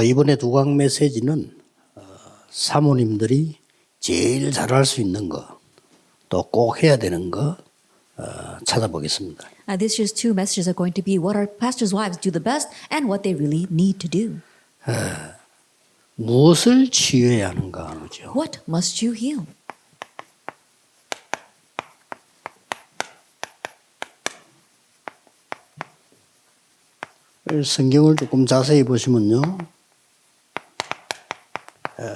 이번에 두강 메시지는 사모님들이 제일 잘할 수 있는 거, 또 꼭 해야 되는 거 찾아보겠습니다. This year's two messages are going to be what our pastors' wives do the best and what they really need to do. 무엇을 치유해야 하는가 하죠. What must you heal? 성경을 조금 자세히 보시면요.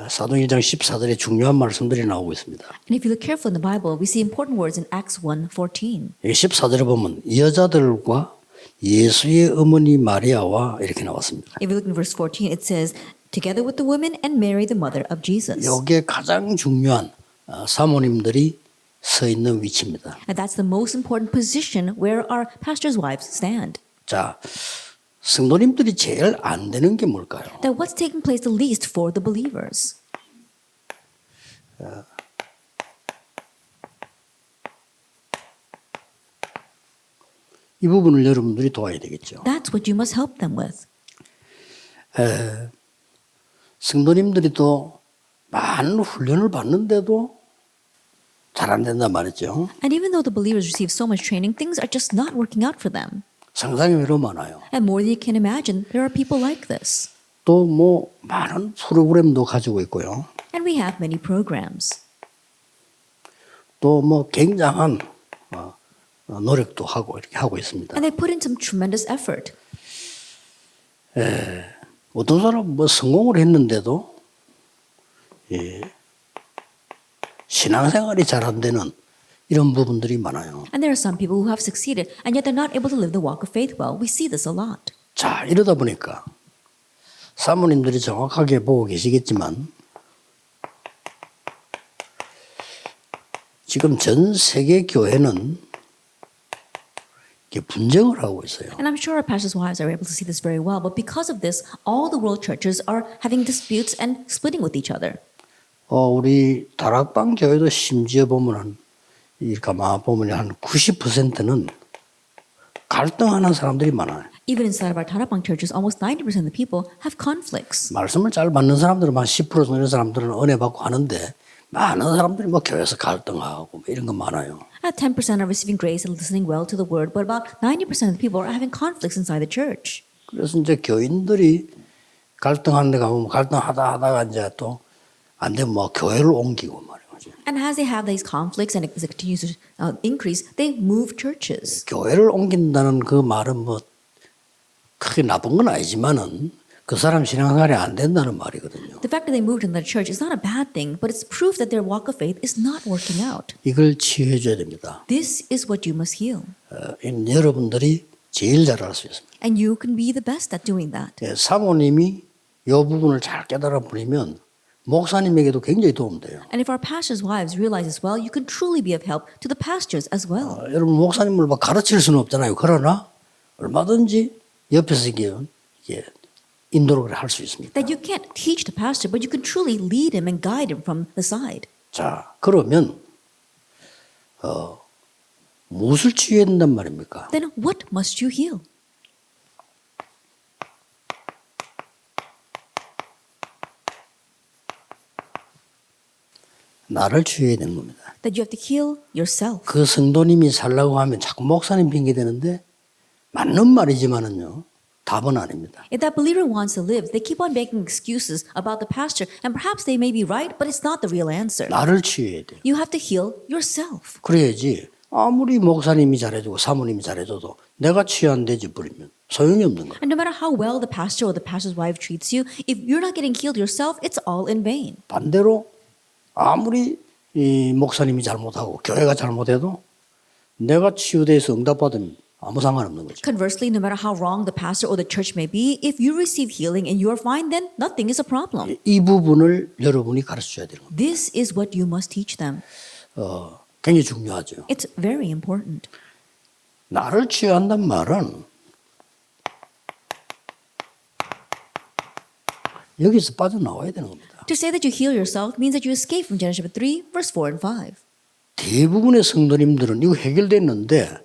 사도행 1장 14절에 중요한 말씀들이 나오고 있습니다. And if you look carefully in the Bible, we see important words in Acts 1:14. 14절에 보면 여자들과 예수의 어머니 마리아와 이렇게 나왔습니다. If you look in verse 14, it says, together with the women and Mary, the mother of Jesus. 이게 가장 중요한 사모님들이 서 있는 위치입니다. And that's the most important position where our pastors' wives stand. 자, 성도님들이 제일 안 되는 게 뭘까요? That what's taking place the least for the believers? 이 부분을 여러분들이 도와야 되겠죠. That's what you must help them with. 성도님들이 또 많은 훈련을 받는데도 잘 안 된단 말이죠. And even though the believers receive so much training, things are just not working out for them. 상상이 외로 많아요. And more than you can imagine, there are people like this. 또 뭐 많은 프로그램도 가지고 있고요. And we have many programs. 또 뭐 굉장한 노력도 하고 이렇게 하고 있습니다. And they put in some tremendous effort. 어떤 사람 뭐 성공을 했는데도 신앙생활이 잘 안 되는 이런 부분들이 많아요. And there are some people who have succeeded, and yet they're not able to live the walk of faith well. We see this a lot. 자, 이러다 보니까 사모님들이 정확하게 보고 계시겠지만 지금 전 세계 교회는 이게 분쟁을 하고 있어요. And I'm sure our pastors' wives are able to see this very well, but because of this, all the world churches are having disputes and splitting with each other. 우리 다락방 교회도 심지어 보면은 가만 보면 한 90%는 갈등하는 사람들이 많아요. Even inside of our Tarapang churches, almost 90% of the people have conflicts. 말씀을 잘 받는 사람들은 한 10% 정도 사람들은 은혜 받고 하는데 많은 사람들이 뭐 교회에서 갈등하고 뭐 이런 거 많아요. 10% are receiving grace and listening well to the word, but about 90% of the people are having conflicts inside the church. 그래서 이제 교인들이 갈등하는 데 가면 갈등하다가 이제 또 안 되면 뭐 교회를 옮기고 말이죠. And as they have these conflicts and as it continues to increase, they move churches. 교회를 옮긴다는 그 말은 뭐 크게 나쁜 건 아니지만은 그 사람 신앙생활이 안 된다는 말이거든요. The fact that they moved in the church is not a bad thing, but it's proof that their walk of faith is not working out. 이걸 치유해 줘야 됩니다. This is what you must heal. 여러분들이 제일 잘할 수 있습니다. And you can be the best at doing that. 사모님이 이 부분을 잘 깨달아 버리면 목사님에게도 굉장히 도움돼요. And if our pastors' wives realize this well, you can truly be of help to the pastors as well. 여러분 목사님을 막 가르칠 수는 없잖아요. 그러나 얼마든지 옆에서 이게 인도를 할 수 있습니다. That you can't teach the pastor, but you can truly lead him and guide him from the side. 자, 그러면 무엇을 치유해야 된단 말입니까? Then what must you heal? 나를 치유해야 되는 겁니다. That you have to heal yourself. 그 성도님이 살라고 하면 자꾸 목사님 핑계 대는데 맞는 말이지만은요. 답은 아닙니다. If that believer wants to live, they keep on making excuses about the pastor, and perhaps they may be right, but it's not the real answer. 나를 치유해야 돼요. You have to heal yourself. 그래야지 아무리 목사님이 잘해주고 사모님이 잘해줘도 내가 치유 안 되지 버리면 소용이 없는 거예요. And no matter how well the pastor or the pastor's wife treats you, if you're not getting healed yourself, it's all in vain. 반대로 아무리 이 목사님이 잘못하고 교회가 잘못해도 내가 치유돼서 응답받으면 아무 상관없는 거죠. Conversely, no matter how wrong the pastor or the church may be, if you receive healing and you are fine, then nothing is a problem. 이 부분을 여러분이 가르쳐줘야 되는 겁니다. This is what you must teach them. 굉장히 중요하죠. It's very important. 나를 치유한단 말은 여기서 빠져나와야 되는 겁니다. To say that you heal yourself means that you escape from Genesis 3, verse 4 and 5. 대부분의 성도님들은 이거 해결됐는데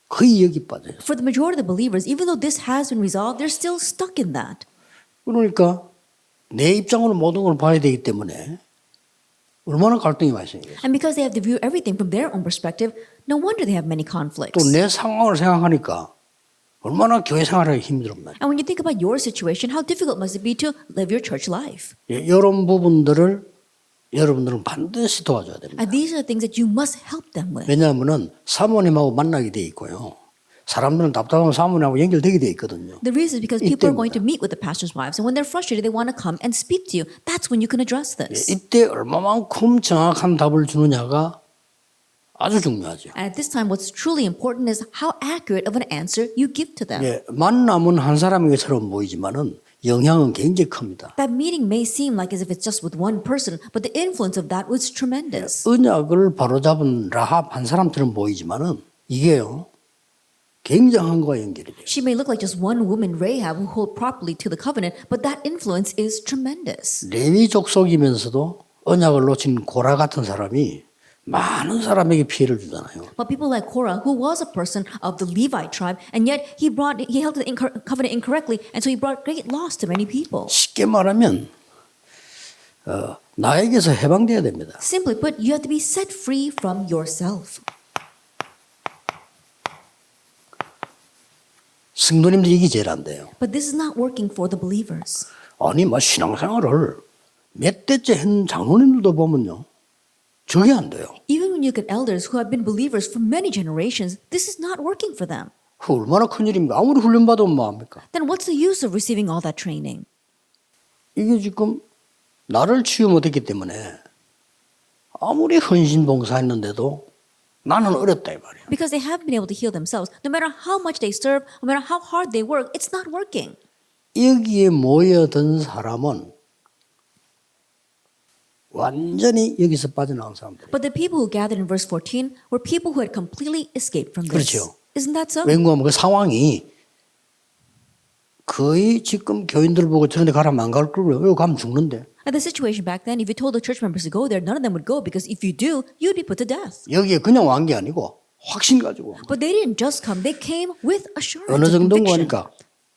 거의 여기 빠져요. For the majority of the believers, even though this has been resolved, they're still stuck in that. 그러니까 내 입장으로 모든 걸 봐야 되기 때문에 얼마나 갈등이 많이 생겨요. And because they have to view everything from their own perspective, no wonder they have many conflicts. 또 내 상황을 생각하니까 얼마나 교회 생활하기 힘들었나. And when you think about your situation, how difficult must it be to live your church life? 이런 부분들을 여러분들은 반드시 도와줘야 됩니다. And these are the things that you must help them with. 왜냐하면은 사모님하고 만나게 돼 있고요. 사람들은 답답하면 사모님하고 연결되게 돼 있거든요. The reason is because people are going to meet with the pastor's wives, and when they're frustrated, they want to come and speak to you. That's when you can address this. 이때 얼마만큼 정확한 답을 주느냐가 아주 중요하죠. And at this time, what's truly important is how accurate of an answer you give to them. 예, 만남은 한 사람에게처럼 보이지만은 영향은 굉장히 큽니다. That meeting may seem like as if it's just with one person, but the influence of that was tremendous. 언약을 바로잡은 라합 한 사람처럼 보이지만은 이게요 굉장한 거와 연결이 돼요. She may look like just one woman, Rahab, who hold properly to the covenant, but that influence is tremendous. 레위 족속이면서도 언약을 놓친 고라 같은 사람이 많은 사람에게 피해를 주잖아요. But people like Korah, who was a person of the Levite tribe, and yet he held the covenant incorrectly, and so he brought great loss to many people. 쉽게 말하면 나에게서 해방돼야 됩니다. Simply put, you have to be set free from yourself. 성도님들이 이게 제일 안 돼요. But this is not working for the believers. 아니 뭐 신앙생활을 몇 대째 한 장로님들도 보면요. 저게 안 돼요. Even when you get elders who have been believers for many generations, this is not working for them. 그 얼마나 큰일입니까? 아무리 훈련받으면 뭐합니까? Then what's the use of receiving all that training? 이게 지금 나를 치유 못했기 때문에 아무리 헌신봉사했는데도 나는 어렵다 이 말이야. Because they haven't been able to heal themselves. No matter how much they serve, no matter how hard they work, it's not working. 여기에 모여든 사람은 완전히 여기서 빠져나온 사람들. But the people who gathered in verse 14 were people who had completely escaped from this. 그렇죠. Isn't that so? 왜냐하면 그 상황이 거의 지금 교인들 보고 저런 데 가라면 안 갈 거고요. 여기 가면 죽는데. And the situation back then, if you told the church members to go there, none of them would go because if you do, you'd be put to death. 여기에 그냥 왕 게 아니고 확신 가지고. But they didn't just come, they came with assurance 어느 and 정도인가 conviction. 하니까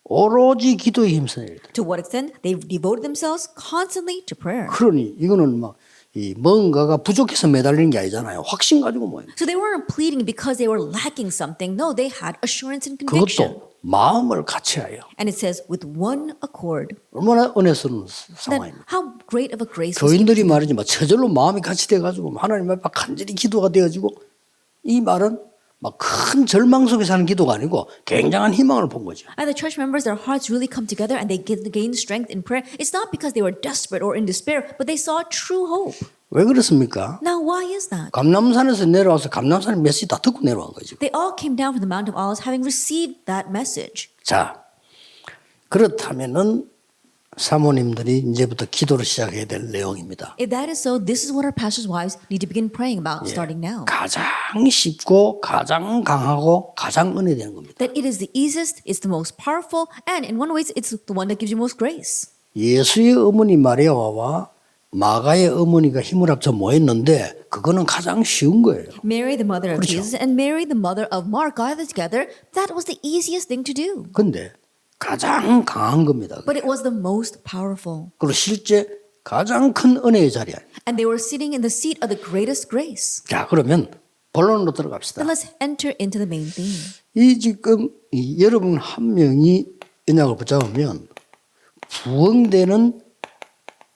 오로지 기도에 힘써야 돼. To what extent? They devoted themselves constantly to prayer. 그러니 이거는 막 이 뭔가가 부족해서 매달리는 게 아니잖아요. 확신 가지고 모여. So they weren't pleading because they were lacking something. No, they had assurance and conviction. 그것도 마음을 같이 하여. And it says, with one accord. 얼마나 은혜스러운 Then 상황입니다. how great of a grace was given. 교인들이 말이지 막 저절로 마음이 같이 돼가지고 하나님 앞에 간절히 기도가 되어지고 이 말은 막 큰 절망 속에 사는 기도가 아니고 굉장한 희망을 본 거죠. And the church members, their hearts really come together and they gain strength in prayer. It's not because they were desperate or in despair, but they saw true hope. 왜 그렇습니까? Now, why is that? 감람산에서 내려와서 감람산 메시지 다 듣고 내려온 거죠. They all came down from the Mount of Olives having received that message. 자, 그렇다면은 사모님들이 이제부터 기도를 시작해야 될 내용입니다. If that is so, this is what our pastors' wives need to begin praying about starting now. 가장 쉽고 가장 강하고 가장 은혜되는 겁니다. That it is the easiest, it's the most powerful, and in one way, it's the one that gives you most grace. 예수의 어머니 마리아와 마가의 어머니가 힘을 합쳐 모였는데 그거는 가장 쉬운 거예요. Mary, the mother of 그렇죠. Jesus, and Mary, the mother of Mark, gathered together. That was the easiest thing to do. 근데 가장 강한 겁니다. But it was the most powerful. 그리고 실제 가장 큰 은혜의 자리에. And they were sitting in the seat of the greatest grace. 자, 그러면 본론으로 들어갑시다. Then let's enter into the main theme. 이 지금 여러분 한 명이 언약을 붙잡으면 부흥되는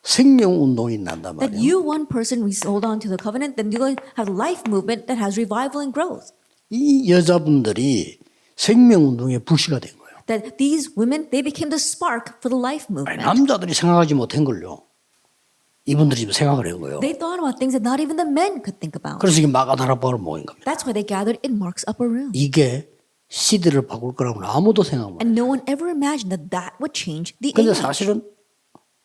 생명 운동이 난단 That 말이에요. you, one person, hold on to the covenant, then you're going to have a life movement that has revival and growth. 이 여자분들이 생명 운동의 불씨가 된 거예요. That these women, they became the spark for the life 아니, movement. 남자들이 생각하지 못한 걸요. 이분들이 지금 생각을 한 거예요. They thought about things that not even the men could think about. 그래서 이게 마가다락방을 모인 겁니다. That's why they gathered in Mark's upper room. 이게 시대를 바꿀 거라고는 아무도 생각 못 해요. And no one ever imagined that that would change the 근데 age. 사실은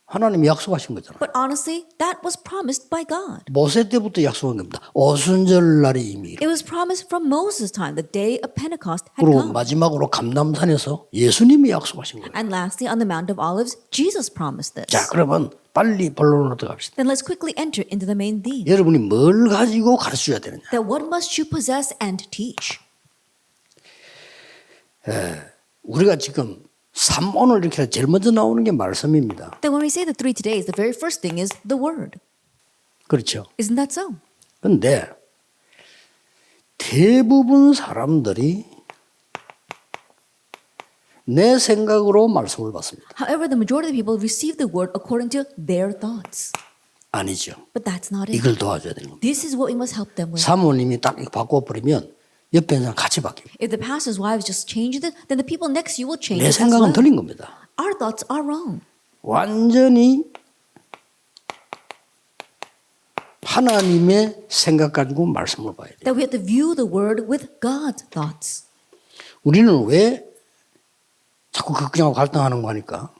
하나님이 약속하신 거잖아요. But honestly, that was promised by God. 모세 때부터 약속한 겁니다. 오순절 날이 이미. It was promised from Moses' time, the day of Pentecost had 그리고 come. 마지막으로 감람산에서 예수님이 약속하신 거예요. And lastly, on the Mount of Olives, Jesus promised this. 자, 그러면 빨리 본론으로 들어갑시다. Then let's quickly enter into the main theme. 여러분이 뭘 가지고 가르쳐야 되느냐. That what must you possess and teach? 우리가 지금 오늘 이렇게 제일 먼저 나오는 게 말씀입니다. That when we say the three todays, the very first thing is the word. 그렇죠. Isn't that so? 근데 대부분 사람들이 내 생각으로 말씀을 받습니다. However, the majority of the people receive the word according to their thoughts. 아니죠. But that's not it. 이걸 도와줘야 되는 겁니다. This is what we must help them with. 사모님이 딱 이렇게 바꿔버리면 옆에 있는 사람 같이 바뀝니다. If the pastor's wives just change it, then the people next to you will change 내 it as 생각은 well. 틀린 겁니다. Our thoughts are wrong. 완전히 하나님의 생각 가지고 말씀을 봐야 돼요. That we have to view the word with God's thoughts. 우리는 왜 자꾸 극경하고 갈등하는 거 하니까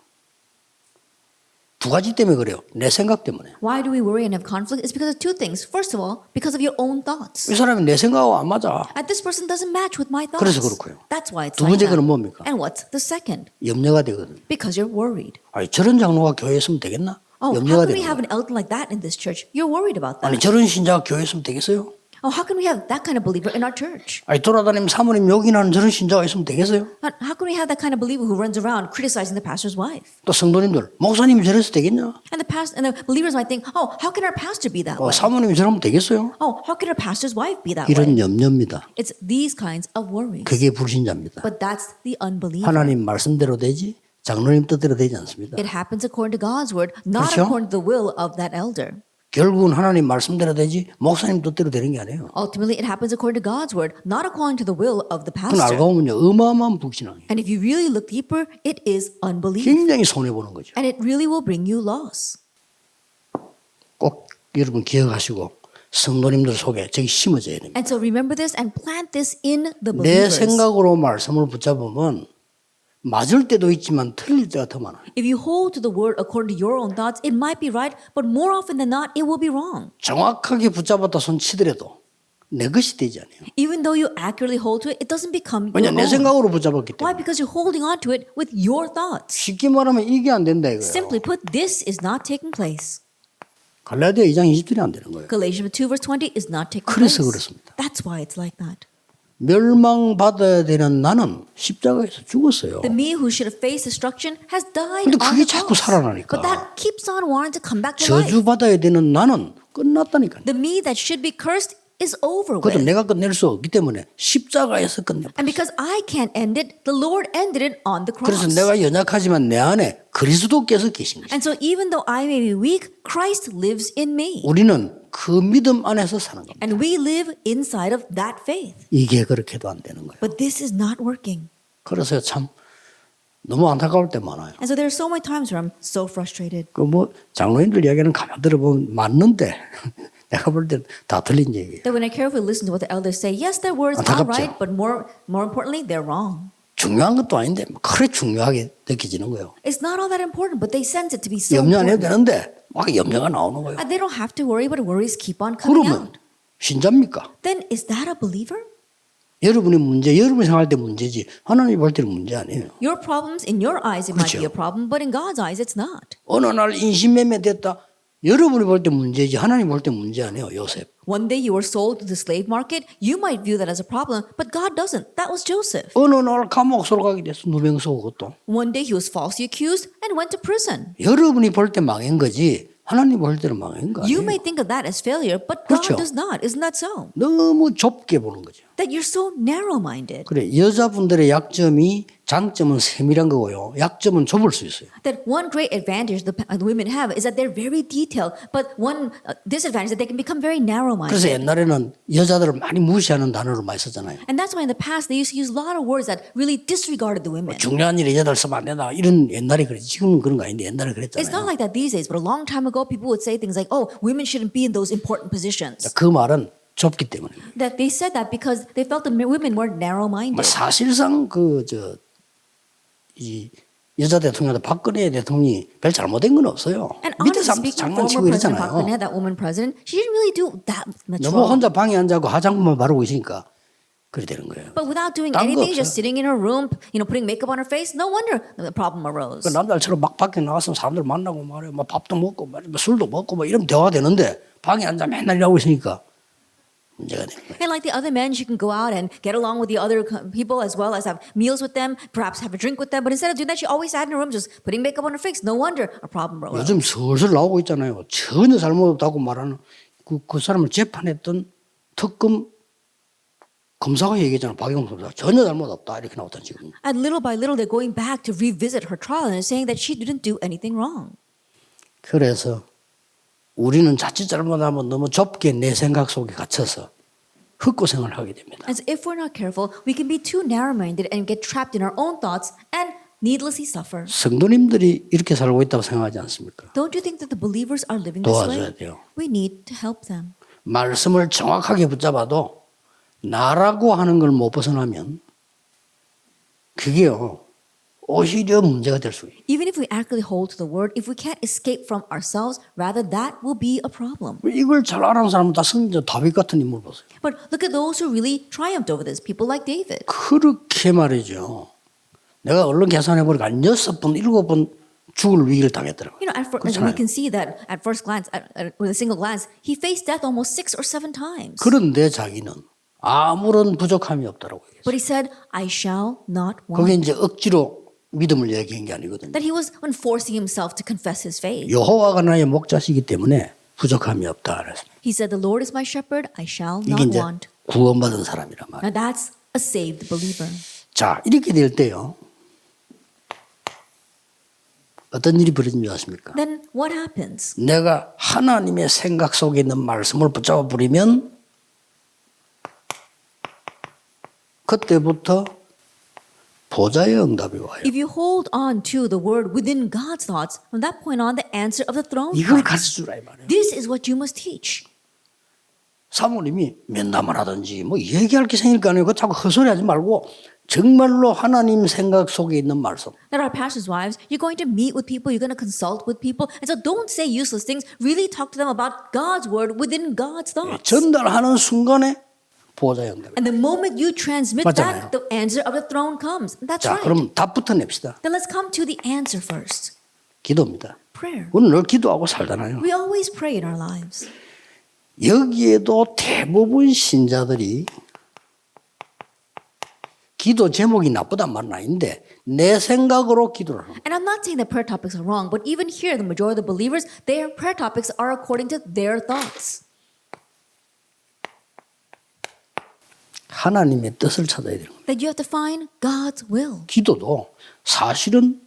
두 가지 때문에 그래요. 내 생각 때문에. Why do we worry and have conflict? It's because of two things. First of all, because of your own thoughts. 이 사람이 내 생각하고 안 맞아. And this person doesn't match with my thoughts. 그래서 그렇고요. That's why it's 두 like 번째 that. 거는 뭡니까? And what's the second? 염려가 되거든. Because you're worried. 아니 저런 장로가 교회에 있으면 되겠나? Oh, how 염려가 can we 되는 have 거야. an elder like that in this church? You're worried about 아니 that. 저런 신자가 교회에 있으면 되겠어요? Oh, how can we have that kind of believer in our church? 아니 돌아다니면 사모님 욕이나는 저런 신자가 있으면 되겠어요? How can we have that kind of believer who runs around criticizing the pastor's wife? 또 성도님들 목사님이 저래서 되겠냐? And the believers might think, oh, how can our pastor be that way? 사모님이 저러면 되겠어요? Oh, how can our pastor's wife be that way? 이런 염려입니다. It's these kinds of worries. 그게 불신자입니다. But that's the unbeliever. 하나님 말씀대로 되지 장로님 뜻대로 되지 않습니다. It happens according to God's word, not 그렇죠? according to the will of that elder. 결국은 하나님 말씀대로 되지 목사님 뜻대로 되는 게 아니에요. Ultimately, it happens according to God's word, not according to the will of the 그건 pastor. 알고 보면요 어마어마한 불신앙이에요. And if you really look deeper, it is unbelief. 굉장히 손해 보는 거죠. And it really will bring you loss. 꼭 여러분 기억하시고 성도님들 속에 저기 심어져야 됩니다. And so remember this and plant this in the 내 believers. 생각으로 말씀을 붙잡으면 맞을 때도 있지만 틀릴 때가 더 많아요. If you hold to the word according to your own thoughts, it might be right, but more often than not, it will be wrong. 정확하게 붙잡았다 손 치더라도 내 것이 되지 않아요. Even though you accurately hold to it, it doesn't become 왜냐 your 내 own. 생각으로 붙잡았기 Why? 때문에. Because you're holding on to it with your thoughts. 쉽게 말하면 이게 안 된다 이거예요. Simply put, this is not taking place. 갈라디아 2장 20절이 안 되는 거예요. Galatians 2 verse 20 is not taking 그래서 place. 그렇습니다. That's why it's like that. 멸망받아야 되는 나는 십자가에서 죽었어요. The me who should have faced destruction has died 근데 on 그게 the 자꾸 cross. 살아나니까. But that keeps on wanting to come back to life. 저주받아야 되는 나는 끝났다니까요. The me that should be cursed is over 그것도 with. 내가 끝낼 수 없기 때문에 십자가에서 끝내버렸어요. And because I can't end it, the Lord ended it on the cross. 그래서 내가 연약하지만 내 안에 그리스도께서 계신 거죠. And so even though I may be weak, Christ lives in me. 우리는 그 믿음 안에서 사는 겁니다. And we live inside of that faith. 이게 그렇게도 안 되는 거예요. But this is not working. 그래서 참 너무 안타까울 때 많아요. And so there are so many times where I'm so frustrated. 그 뭐 장로님들 이야기는 가만 들어보면 맞는데 내가 볼 땐 다 틀린 얘기예요. That when I carefully listen to what the elders say, yes, their words are 안타깝죠. right, but more importantly, they're wrong. 중요한 것도 아닌데 그래 중요하게 느껴지는 거예요. It's not all that important, but they sense it to be so 염려 안 해도 important. 되는데 막 염려가 나오는 거예요. And they don't have to worry, but worries keep on coming 그러면 out. 신자입니까? Then is that a believer? 여러분이 문제, 여러분이 생각할 때 문제지 하나님 볼 때는 문제 아니에요. Your problems, in your eyes, it might be 그렇죠. a problem, but in God's eyes, it's not. 어느 날 인신매매 됐다. 여러분이 볼 때 문제지 하나님 볼 때 문제 아니에요. 요셉. One day you were sold to the slave market, you might view that as a problem, but God doesn't. That was Joseph. 어느 날 감옥소로 가게 됐어. 누명 쏘고 또. One day he was falsely accused and went to prison. 여러분이 볼 때 망한 거지 하나님 볼 때는 망한 거 You 아니에요. may think of that as failure, but God 그렇죠. does not. Isn't that so? 너무 좁게 보는 거죠. That you're so narrow-minded. 그래 여자분들의 약점이 장점은 세밀한 거고요. 약점은 좁을 수 있어요. That one great advantage the women have is that they're very detailed, but one disadvantage is that they can become very narrow-minded. 그래서 옛날에는 여자들을 많이 무시하는 단어를 많이 썼잖아요. And that's why in the past they used to use a lot of words that really disregarded the women. 중요한 일에 여자들 쓰면 안 된다. 이런 옛날에 그랬지. 지금은 그런 거 아닌데 옛날에 It's not 그랬잖아요. like that these days, but a long time ago people would say things like, oh, women shouldn't be in those important positions. 그 말은 좁기 때문에. That they said that because they felt the women were narrow-minded. 사실상 이 여자 대통령도 박근혜 대통령이 별 잘못된 건 없어요. And 밑에 honestly speaking, 장난치고 former President 이러잖아요. Park Geun-hye, that woman president, she didn't really do that much 너무 wrong. 혼자 방에 앉아고 화장품만 바르고 있으니까 그래 되는 거예요. But without doing 딴거 anything, 없어요. just sitting in her room, putting makeup on her face, no wonder the problem arose. 그 남자처럼 막 밖에 나가서 사람들 만나고 말이야, 막 밥도 먹고 말이야, 술도 먹고 막 이러면 대화가 되는데 방에 앉아 맨날 일하고 있으니까 문제가 되는 거예요. And like the other men, she can go out and get along with the other people as well as have meals with them, perhaps have a drink with them. But instead of doing that, she always sat in her room just putting makeup on her face. No wonder a problem arose. 요즘 슬슬 나오고 있잖아요. 전혀 잘못 없다고 말하는 그 사람을 재판했던 특검 검사가 얘기했잖아요. 박영 검사 전혀 잘못 없다 이렇게 나왔다 지금. And little by little, they're going back to revisit her trial and saying that she didn't do anything wrong. 그래서 우리는 자칫 잘못하면 너무 좁게 내 생각 속에 갇혀서 헛고생을 하게 됩니다. As if we're not careful, we can be too narrow-minded and get trapped in our own thoughts and needlessly suffer. 성도님들이 이렇게 살고 있다고 생각하지 않습니까? Don't you think that the believers are living this 도와줘야 way? 돼요. We need to help them. 말씀을 정확하게 붙잡아도 나라고 하는 걸 못 벗어나면 그게요 오히려 문제가 될 수 있어요. Even if we accurately hold to the word, if we can't escape from ourselves, rather that will be a problem. 이걸 잘 알아는 사람은 다 성자 다윗 같은 인물 보세요. But look at those who really triumphed over this, people like David. 그렇게 말이죠. 내가 얼른 계산해보니까 한 6번, 7번 죽을 위기를 당했더라고요. You know, as we can see that at first glance, with a single glance, he faced death almost 6 or 7 times. 그런데 자기는 아무런 부족함이 없다라고 얘기했어요. But he said, I shall not 그게 want. 이제 억지로 믿음을 얘기한 게 아니거든요. That he was forcing himself to confess his faith. 여호와가 나의 목자시기 때문에 부족함이 없다. 그랬습니다. He said, the Lord is my shepherd, I shall 이게 not 이제 want. 구원받은 사람이란 말이에요. Now that's a saved believer. 자, 이렇게 될 때요. 어떤 일이 벌어진 줄 아십니까? Then what happens? 내가 하나님의 생각 속에 있는 말씀을 붙잡아 버리면 그때부터 보좌의 응답이 와요. If you hold on to the word within God's thoughts, from that point on, the answer of the throne 이걸 comes. 가르쳐주라 이 말이에요. This is what you must teach. 사모님이 면담을 하든지 뭐 얘기할 게 생길 거 아니에요. 그거 자꾸 헛소리하지 말고 정말로 하나님 생각 속에 있는 말씀. That our pastors' wives, you're going to meet with people, you're going to consult with people, and so don't say useless things. Really talk to them about God's word within God's thoughts. 전달하는 순간에 보좌의 응답이. And the moment you transmit 맞잖아요. that, the answer of the throne comes. That's 자, right. 그럼 답부터 냅시다. Then let's come to the answer first. 기도입니다. Prayer. 우리는 늘 기도하고 살잖아요. We always pray in our lives. 여기에도 대부분 신자들이 기도 제목이 나쁘단 말은 아닌데 내 생각으로 기도를 합니다. And I'm not saying that prayer topics are wrong, but even here, the majority of the believers, their prayer topics are according to their thoughts. 하나님의 뜻을 찾아야 되는 겁니다. That you have to find God's will. 기도도 사실은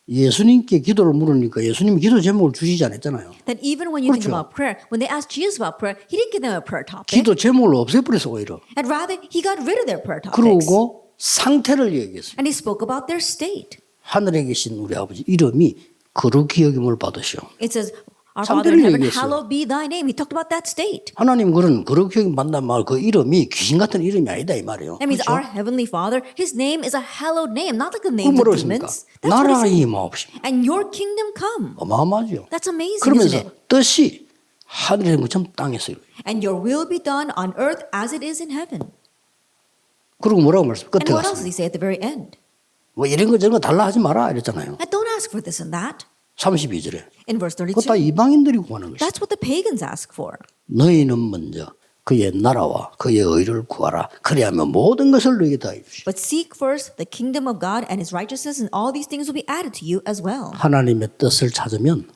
예수님께 기도를 물으니까 예수님이 기도 제목을 주시지 않았잖아요. That even when you think 그렇죠. about prayer, when they asked Jesus about prayer, he didn't give them a prayer topic. 기도 제목을 없애버려서 오히려. And rather, he got rid of their prayer topics. 그러고 상태를 얘기했어요. And he spoke about their state. 하늘에 계신 우리 아버지 이름이 거룩히 여김을 받으시오. It says, Our 상태를 Father in heaven, 얘기했어요. hallowed be thy name. He talked about that state. 하나님 그런 거룩히 여김 받는 말 그 이름이 귀신 같은 이름이 아니다 이 말이에요. That means 그렇죠? our heavenly Father, his name is a hallowed name, not like the 그 names of 뭐라고 했습니까? demons. That's what he 나라의 said. 임하옵시며. And your kingdom come. 어마어마하죠. That's amazing, isn't 그러면서 it? 뜻이 하늘에 있는 것처럼 땅에서 이루어져요. And your will be done on earth as it is in heaven. 그리고 뭐라고 말씀 끝에 And what else 갔습니다. did he say at the very end? 뭐 이런 거 저런 거 달라 하지 마라 이랬잖아요. And don't ask for this and that. 32절에. In verse 그거 다 32, 이방인들이 구하는 것이다. that's what the pagans ask for. 너희는 먼저 그의 나라와 그의 의를 구하라. 그리하면 모든 것을 너희에게 다 주시오. But seek first the kingdom of God and his righteousness, and all these things will be added to you as well. 하나님의 뜻을 찾으면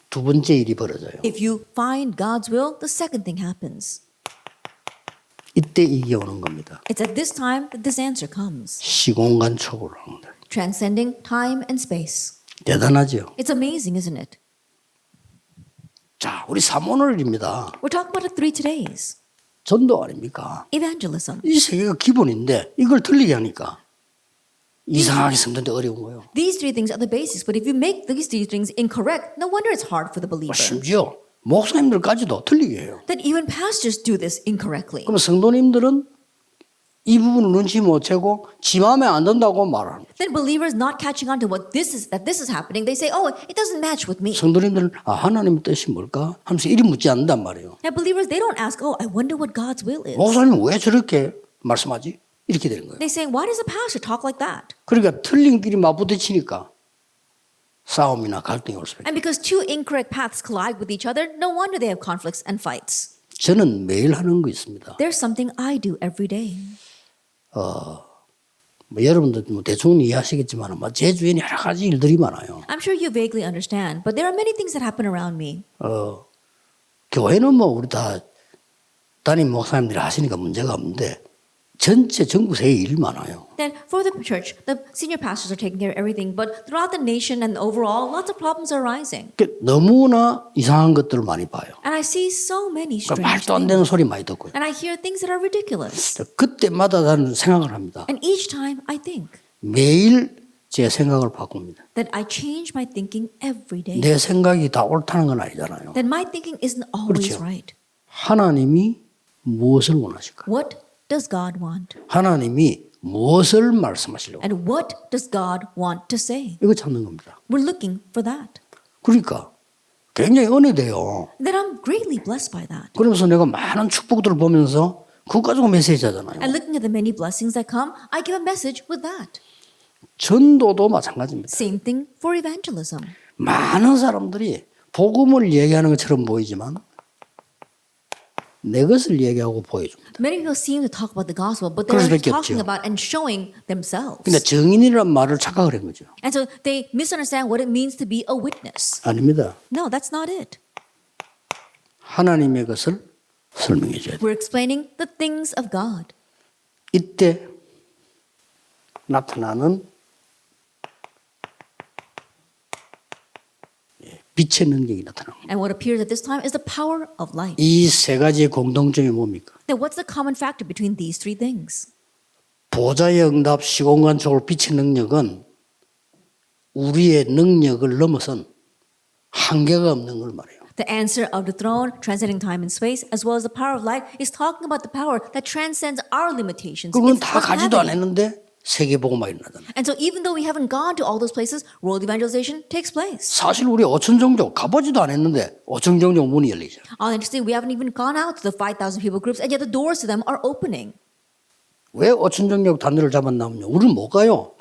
두 번째 일이 벌어져요. If you find God's will, the second thing happens. 이때 이게 오는 겁니다. It's at this time that this answer comes, 시공간 초월을 하는 거예요. transcending time and space. 대단하죠. It's amazing, isn't it? 자, 우리 사모늘입니다. We're talking about the 3 todays. 전도 아닙니까? Evangelism. 이 세 개가 기본인데 이걸 틀리게 하니까 이상하게 섬는데 어려운 거예요. These 3 things are the basics, but if you make these 3 things incorrect, no wonder it's hard for the believer. 심지어 목사님들까지도 틀리게 해요. That even pastors do this incorrectly. 그럼 성도님들은 이 부분을 눈치 못 채고 지 마음에 안 든다고 말합니다. Then believers not catching on to what this is happening, they say, "Oh, it doesn't match with me." 성도님들은 하나님의 뜻이 뭘까? 하면서 이리 묻지 않는단 말이에요. Now believers, they don't ask, "Oh, I wonder what God's will is." 목사님 왜 저렇게 말씀하지? 이렇게 되는 거예요. They say, "Why does a pastor talk like that?" 그러니까 틀린 길이 맞부딪히니까 싸움이나 갈등이 올 수밖에. And because 2 incorrect paths collide with each other, no wonder they have conflicts and fights. 저는 매일 하는 거 있습니다. There's something I do every day. 뭐 여러분들 뭐 대충 이해하시겠지만 제 주위에는 여러 가지 일들이 많아요. I'm sure you vaguely understand, but there are many things that happen around me. 교회는 뭐 우리 다 담임 목사님들이 하시니까 문제가 없는데 전체 전국에 일 많아요. Then for the church, the senior pastors are taking care of everything, but throughout the nation and overall, lots of problems are arising. 너무나 이상한 것들을 많이 봐요. And I see so many strange 말도 안 things. 되는 소리 많이 듣고요. And I hear things that are ridiculous. 그때마다 나는 생각을 합니다. And each time I think 매일 제 생각을 바꿉니다. that I change my thinking every day. 내 생각이 다 옳다는 건 아니잖아요. That my thinking isn't always 그렇죠. right. 하나님이 무엇을 원하실까? What does God want? 하나님이 무엇을 말씀하시려고? And what does God want to say? 이거 찾는 겁니다. We're looking for that. 그러니까 굉장히 은혜돼요. Then I'm greatly blessed by that. 그러면서 내가 많은 축복들을 보면서 그거 가지고 메시지 하잖아요. And looking at the many blessings that come, I give a message with that. 전도도 마찬가지입니다. Same thing for evangelism. 많은 사람들이 복음을 얘기하는 것처럼 보이지만 내 것을 얘기하고 보여줍니다. Many people seem to talk about the gospel, but 그럴 they're 수밖에 talking 없죠. about and showing themselves. 근데 증인이란 말을 착각을 한 거죠. And so they misunderstand what it means to be a witness. 아닙니다. No, that's not it. 하나님의 것을 설명해 줘야 돼요. We're explaining the things of God. 이때 나타나는 빛의 능력이 나타납니다. And what appears at this time is the power of light. 이 세 가지의 공통점이 뭡니까? Now, what's the common factor between these three things? 보좌의 응답, 시공간 초월 빛의 능력은 우리의 능력을 넘어선 한계가 없는 걸 말해요. The answer of the throne, transcending time and space, as well as the power of light, is talking about the power that transcends our limitations. 그건 It's 다 not 가지도 happening. 않았는데 세계복음화 일어나잖아요. And so even though we haven't gone to all those places, world evangelization takes place. 사실 우리 5천 종족 가보지도 않았는데 5천 종족 문이 열리죠. Interesting, we haven't even gone out to the 5,000 people groups, and yet the doors to them are 오pening. 왜 5천 종족 단위를 잡았냐면요. 우리는 못 가요.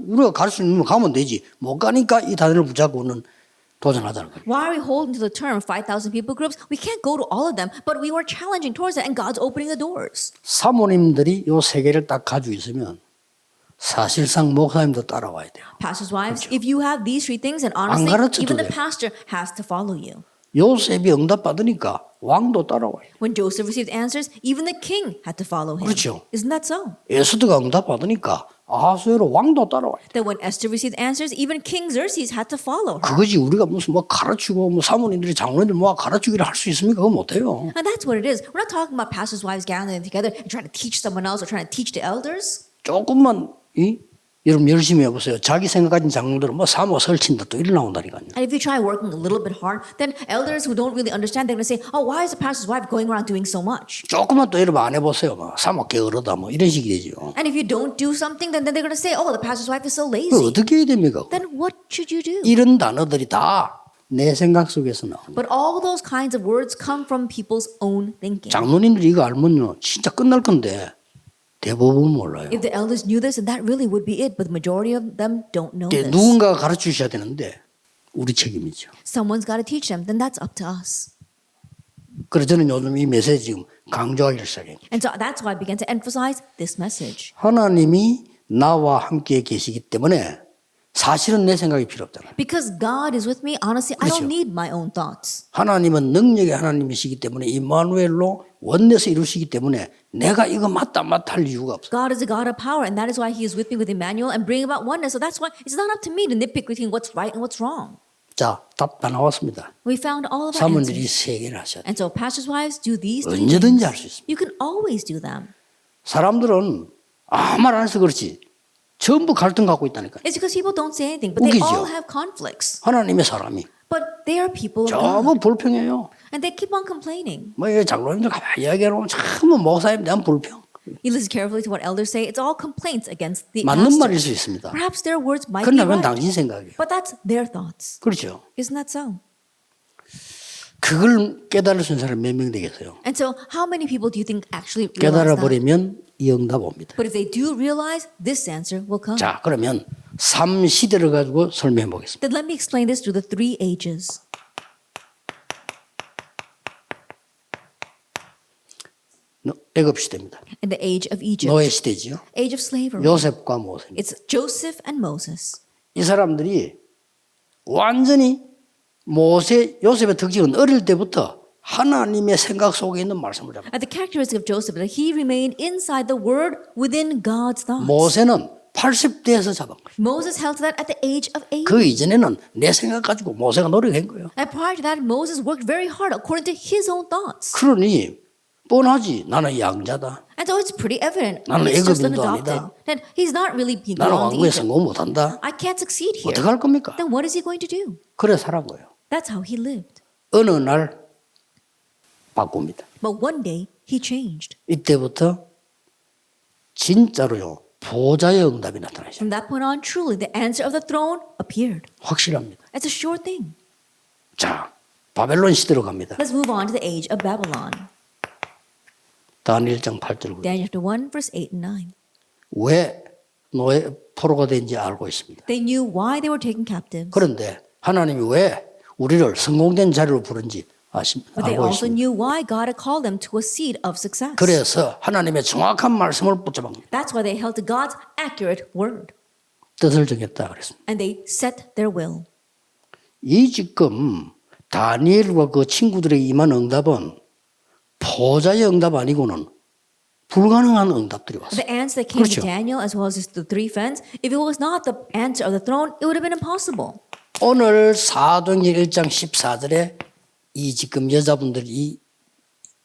우리가 갈 수 있는 건 가면 되지. 못 가니까 이 단위를 붙잡고는 도전하자는 거예요. Why are we holding to the term 5,000 people groups? We can't go to all of them, but we were challenging towards it, and God's opening the doors. 사모님들이 요 세 개를 딱 가지고 있으면 사실상 목사님도 따라와야 돼요. Pastors' wives, if you have these three things, and 안 honestly, 가르쳐도 even the 돼요. pastor has to follow you. 요셉이 응답 받으니까 왕도 따라와요. When Joseph received answers, even the king had to follow him. 그렇죠. Isn't that so? 에스더가 응답 받으니까 아하수에로 왕도 따라와요. That when Esther received answers, even King Xerxes had to follow her. 그거지 우리가 무슨 뭐 가르치고 뭐 사모님들이 장로님들 뭐 가르치기를 할 수 있습니까? 그거 못해요. And that's what it is. We're not talking about pastors' wives gathering together and trying to teach someone else or trying to teach the elders. 조금만 여러분 열심히 해보세요. 자기 생각 가진 장로들은 뭐 사모 설친다 또 이래 나온다니까요. And if you try working a little bit hard, then elders who don't really understand, they're going to say, oh, why is the pastor's wife going around doing so much? 조금만 또 여러분 안 해보세요. 뭐 사모 게으르다 뭐 이런 식이 되죠. And if you don't do something, then they're going to say, oh, the pastor's wife is so 그 lazy. 어떻게 해야 됩니까? Then what should you do? 이런 단어들이 다 내 생각 속에서 나옵니다. But all those kinds of words come from people's own thinking. 장로님들이 이거 알면요 진짜 끝날 건데 대부분 몰라요. If the elders knew this, then that really would be it. But the majority of them don't know this. 누군가가 가르쳐 주셔야 되는데 우리 책임이죠. Someone's got to teach them, then that's up to us. 그래서 저는 요즘 이 메시지 지금 강조하기를 시작해요. And so that's why I began to emphasize this message. 하나님이 나와 함께 계시기 때문에 사실은 내 생각이 필요 없잖아요. Because God is with me, honestly, I 그렇죠. don't need my own thoughts. 하나님은 능력의 하나님이시기 때문에 임마누엘로 원내서 이루시기 때문에 내가 이거 맞다 할 이유가 없어요. God is a God of power, and that is why He is with me with Emmanuel and bringing about oneness. So that's why it's not up to me to nitpick between what's right and what's wrong. 자, 답 다 나왔습니다. We found all of our 사모님들이 answers. 세 개를 하셔야 돼요. And so pastors' wives do these three 언제든지 things. 할 수 있습니다. You can always do them. 사람들은 아무 말 안 해서 그렇지 전부 갈등 갖고 있다니까요. It's because people don't say anything, but they 웃기죠. all have conflicts. 하나님의 사람이 But they are people of 전부 God, 불평해요. and they keep on complaining. 뭐 장로님들 가만히 이야기하면 전부 목사님에 대한 불평. You listen carefully to what elders say. It's all complaints against the 맞는 말일 수 pastor. 있습니다. Perhaps their words might be 그러나 그건 right, 당신 생각이에요. but that's their thoughts. 그렇죠. Isn't that so? 그걸 깨달을 수 있는 사람이 몇 명 되겠어요. And so, how many people do you think actually realize 깨달아 that? 버리면 이 응답 옵니다. But if they do realize, this answer will come. 자, 그러면 3시대를 가지고 설명해 보겠습니다. Then let me explain this through the three ages. 애굽 시대입니다. in the age of Egypt, 노예 시대지요. age of slavery. 요셉과 모세입니다. It's Joseph and Moses. 이 사람들이 완전히 요셉의 특징은 어릴 때부터 하나님의 생각 속에 있는 말씀을 잡니다. And the characteristic of Joseph is that he remained inside the word within God's thoughts. 모세는 80대에서 잡은 거예요. Moses held to that at the age of 80. 그 이전에는 내 생각 가지고 모세가 노력한 거예요. And prior to that, Moses worked very hard according to his own thoughts. 그러니 뻔하지. 나는 양자다. And so it's pretty evident. 나는 He's just an 애굽인도 adopted. 아니다. That he's not really 나는 belong to 왕국에 Egypt. 성공 못한다. I can't succeed here. 어떻게 할 겁니까? Then what is he going to do? 그래 살은 거예요. That's how he lived. 어느 날 바꿉니다. But one day he changed. 이때부터 진짜로요. 보좌의 응답이 나타나죠. From that point on, truly the answer of the throne appeared. 확실합니다. It's a sure thing. 자, 바벨론 시대로 갑니다. Let's move on to the age of Babylon. 다니엘 1장 8절 9절. Daniel chapter 1, verse 8 and 9. 왜 노예 포로가 된지 알고 있습니다. They knew why they were taken captives. 그런데 하나님이 왜 우리를 성공된 자리로 부른지 But they 알고 also 있습니다. knew why God had called them to a seat of success. 그래서 하나님의 정확한 말씀을 붙잡았습니다. That's why they held to God's accurate word. 뜻을 정했다 그랬습니다. And they set their will. 이 지금 다니엘과 그 친구들에게 임한 응답은 보좌의 응답 아니고는 불가능한 응답들이 왔어요. The answer that came 그렇죠. to Daniel as well as the three friends, if it was not the answer of the throne, it would have been impossible. 오늘 사도행전 1장 14절에 이 지금 여자분들이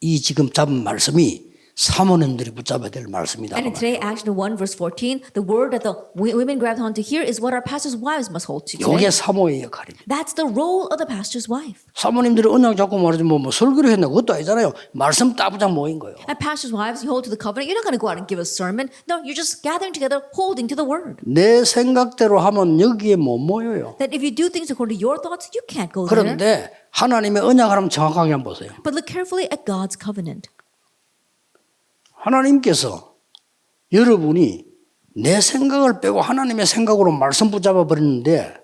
이 지금 잡은 말씀이 사모님들이 붙잡아야 될 말씀이다. And in today, Acts 1 verse 14, the word that the women grabbed onto here is what our pastors' wives must hold to today. 이게 사모의 역할입니다. That's the role of the pastor's wife. 사모님들이 언약 잡고 말하지 뭐 설교를 했나 그것도 아니잖아요. 말씀 따부장 모인 거예요. And pastors' wives, you hold to the covenant. You're not going to go out and give a sermon. No, you're just gathering together, holding to the word. 내 생각대로 하면 여기에 못 모여요. That if you do things according to your thoughts, you can't go there. 그런데 하나님의 언약을 한번 정확하게 한번 보세요. But look carefully at God's covenant. 하나님께서 여러분이 내 생각을 빼고 하나님의 생각으로 말씀 붙잡아 버리는데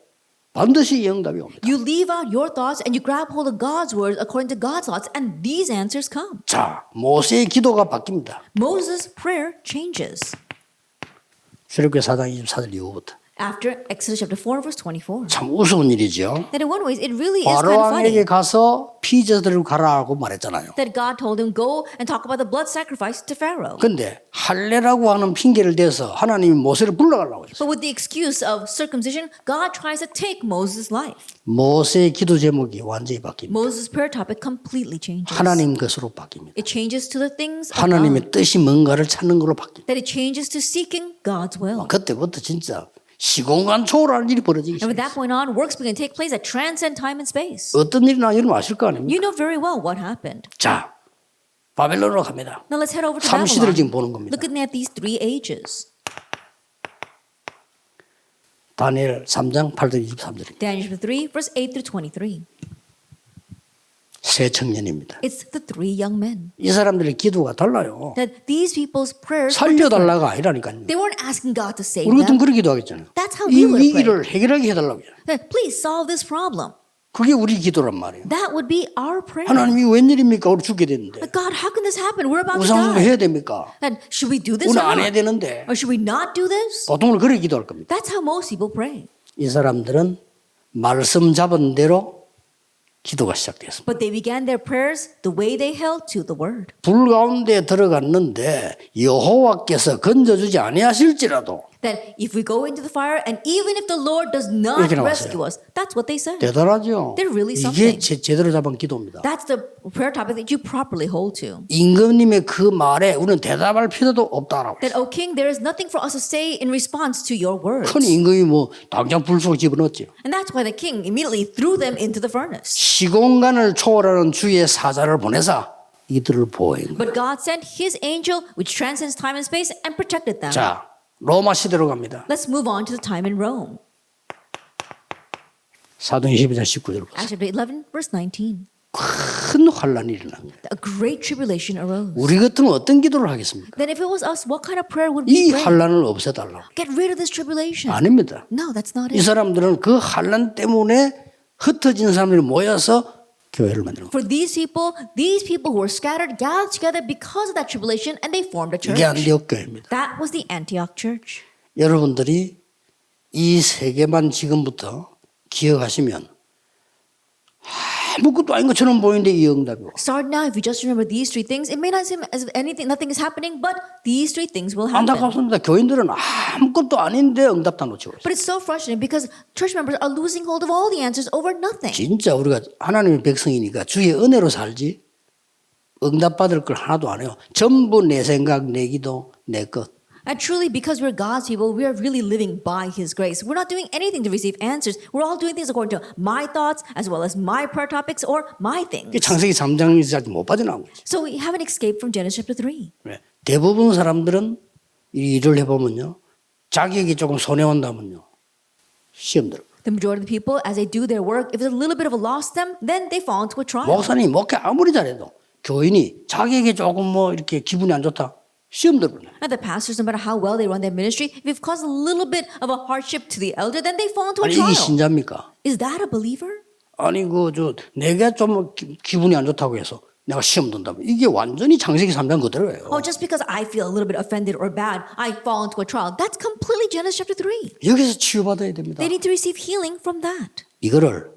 반드시 이 응답이 옵니다. You leave out your thoughts and you grab hold of God's words according to God's thoughts, and these answers come. 자, 모세의 기도가 바뀝니다. Moses' prayer changes. 출애굽기 4장 24절 이후부터. After Exodus chapter 4, verse 24. 참 우스운 일이죠. That in one way, it really is kind 바로 of funny. 왕에게 가서 피제들을 가라고 말했잖아요. That God told him, go and talk about the blood sacrifice to Pharaoh. 근데 할례라고 하는 핑계를 대서 하나님이 모세를 불러가려고 했어요. But with the excuse of circumcision, God tries to take Moses' life. 모세의 기도 제목이 완전히 바뀝니다. Moses' prayer topic completely changes. 하나님 것으로 바뀝니다. It changes to the things of God. 하나님의 뜻이 뭔가를 찾는 걸로 바뀝니다. That it changes to seeking God's will. 그때부터 진짜 시공간 초월하는 일이 벌어지기 And with 시작해요. that point on, works begin to take place that transcend time and space. 어떤 일이나 여러분 아실 거 아닙니까? You know very well what happened. 자, 바벨론으로 갑니다. Now let's head over to 3시대를 지금 Babylon. 보는 겁니다. Looking at these three ages. 다니엘 3장 8절 23절입니다. Daniel chapter 3, verse 8 through 23. 새 청년입니다. It's the three young men. 이 사람들의 기도가 달라요. That these people's prayers were different. 살려달라가 아니라니까요. They weren't asking God to save 우리 같은 them. 그런 기도하겠잖아요. That's how 이 we would pray. 위기를 해결하게 해달라고요. That, please solve this problem. 그게 우리 기도란 말이에요. That would be our prayer. 하나님이 웬일입니까? 우리 죽게 됐는데. But God, how can this happen? We're about to 우상숭배 die. 해야 됩니까? And should we do this 우리는 or 안 해야 not? 되는데. Or should we not do this? 보통은 그렇게 기도할 겁니다. That's how most people pray. 이 사람들은 말씀 잡은 대로 기도가 시작됐습니다. But they began their prayers the way they held to the word. 불 가운데 들어갔는데 여호와께서 건져주지 아니하실지라도 That if we go into the fire and even if the Lord does not 이렇게 나왔어요. rescue us, that's what they said. 대단하죠. They're really 이게 something. 제대로 잡은 기도입니다. That's the prayer topic that you properly hold to. 임금님의 그 말에 우리는 대답할 필요도 없다라고. That, O king, there is nothing for us to say in response to your words. 큰 임금이 뭐 당장 불 속에 집어넣었죠. And that's why the king immediately threw them into the furnace. 시공간을 초월하는 주의 사자를 보내사 이들을 보호한 거예요. But God sent his angel, which transcends time and space, and protected them. 자, 로마 시대로 갑니다. Let's move on to the time in Rome. 사도행 12장 19절 보세요. Acts chapter 11, verse 19. 큰 환란이 일어난 거예요. A great tribulation arose. 우리 같으면 어떤 기도를 하겠습니까? Then if it was us, what kind of prayer would we 이 pray? 환란을 없애달라고. Get rid of this tribulation. 아닙니다. No, that's not 이 it. 사람들은 그 환란 때문에 흩어진 사람들이 모여서 교회를 만드는 거예요. For these people who were scattered, gathered together because of that tribulation, and they formed a church. 이게 안디옥 교회입니다. That was the Antioch church. 여러분들이 이 세 개만 지금부터 기억하시면 아무것도 아닌 것처럼 보이는데 이 응답이 와. Start now. If you just remember these three things, it may not seem as if nothing is happening, but these three things will happen. 안타깝습니다. 교인들은 아무것도 아닌데 응답 다 놓치고 있어요. But it's so frustrating because church members are losing hold of all the answers over nothing. 진짜 우리가 하나님의 백성이니까 주의 은혜로 살지 응답 받을 걸 하나도 안 해요. 전부 내 생각, 내 기도, 내 것. And truly, because we're God's people, we are really living by His grace. We're not doing anything to receive answers. We're all doing things according to my thoughts, as well as my prayer topics or my things. 창세기 3장에서 못 빠져나오고 있어요. So we haven't escaped from Genesis chapter 3. 대부분 사람들은 이 일을 해보면요. 자기에게 조금 손해온다면요. 시험 들어요. The majority of the people, as they do their work, if there's a little bit of a loss to them, then they fall into a trial. 목사님 목회 아무리 잘해도 교인이 자기에게 조금 뭐 이렇게 기분이 안 좋다. 시험 들어요. And the pastors, no matter how well they run their ministry, if you've caused a little bit of a hardship to the elder, then they fall into a 아니 이게 trial. 신자입니까? Is that a believer? 아니 내가 좀 기분이 안 좋다고 해서 내가 시험 든다면 이게 완전히 창세기 3장 그대로예요. Oh, just because I feel a little bit offended or bad, I fall into a trial. That's completely Genesis chapter 3. 여기서 치유받아야 됩니다. They need to receive healing from that. 이거를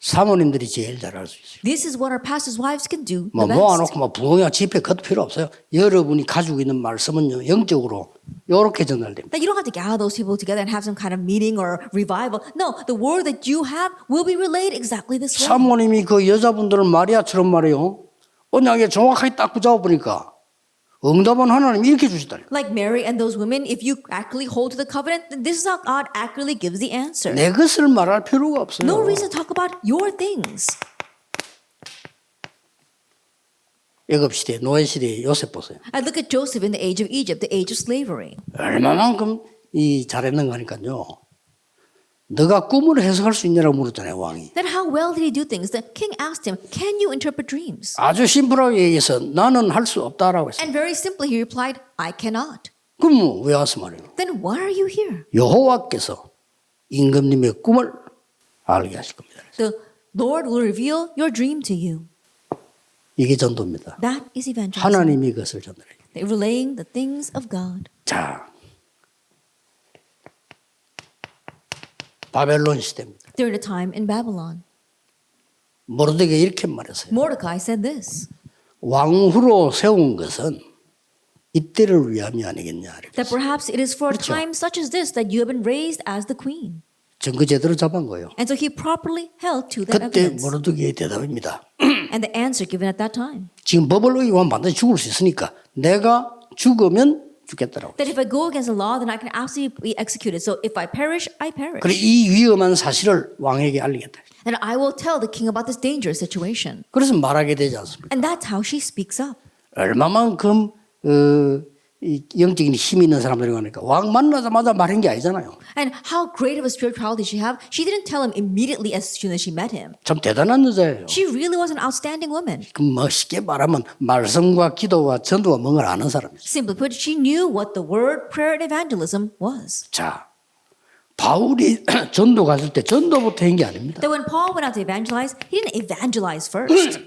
사모님들이 제일 잘할 수 있어요. This is what our pastors' wives can do 뭐 the best. 모아놓고 뭐 부흥회 집회 그것도 필요 없어요. 여러분이 가지고 있는 말씀은요 영적으로 이렇게 전달됩니다. That you don't have to gather those people together and have some kind of meeting or revival. No, the word that you have will be relayed exactly this way. 사모님이 그 여자분들을 마리아처럼 말이에요. 언약에 정확하게 딱 붙잡아 보니까 응답은 하나님 이렇게 주시다니. Like Mary and those women, if you accurately hold to the covenant, then this is how God accurately gives the answer. 내 것을 말할 필요가 없어요. No reason to talk about your things. 애굽 시대, 노예 시대의 요셉 보세요. I look at Joseph in the age of Egypt, the age of slavery. 얼마만큼 이 잘했는가 하니까요. 너가 꿈을 해석할 수 있냐라고 물었잖아요, 왕이. Then how well did he do things? The king asked him, "Can you interpret dreams?" 아주 심플하게 얘기해서 나는 할 수 없다라고 했어요. And very simply he replied, "I cannot." 그럼 왜 왔어 말이에요? Then why are you here? 여호와께서 임금님의 꿈을 알게 하실 겁니다. The Lord will reveal your dream to you. 이게 전도입니다. That is evangelism. 하나님이 그것을 전달해요. They're relaying the things of God. 자, 바벨론 시대입니다. During a time in Babylon, 모르드게 이렇게 말했어요. Mordecai said this, 왕후로 세운 것은 이때를 위함이 아니겠냐. 이렇게 that perhaps it is for a 그렇죠. time such as this that you have been raised as the queen. 증거 제대로 잡은 거예요. And so he properly held to that 그때 evidence. 모르드게의 대답입니다. And the answer given at that time, 지금 법을 어기면 반드시 죽을 수 있으니까 내가 죽으면 죽겠다라고. that if I go against the law, then I can absolutely be executed. So if I perish, I perish. 그래 이 위험한 사실을 왕에게 알리겠다. And I will tell the king about this dangerous situation. 그래서 말하게 되지 않습니까? And that's how she speaks up. 얼마만큼 이 영적인 힘이 있는 사람들이 가니까 왕 만나자마자 말한 게 아니잖아요. And how great of a spirituality she have. She didn't tell him immediately as soon as she met him. 참 대단한 여자예요. She really was an outstanding woman. 그 뭐 쉽게 말하면 말씀과 기도와 전도가 뭔가를 아는 사람이죠. Simply put, she knew what the word, prayer, and evangelism was. 자, 바울이 전도 갔을 때 전도부터 한 게 아닙니다. That when Paul went out to evangelize, he didn't evangelize first.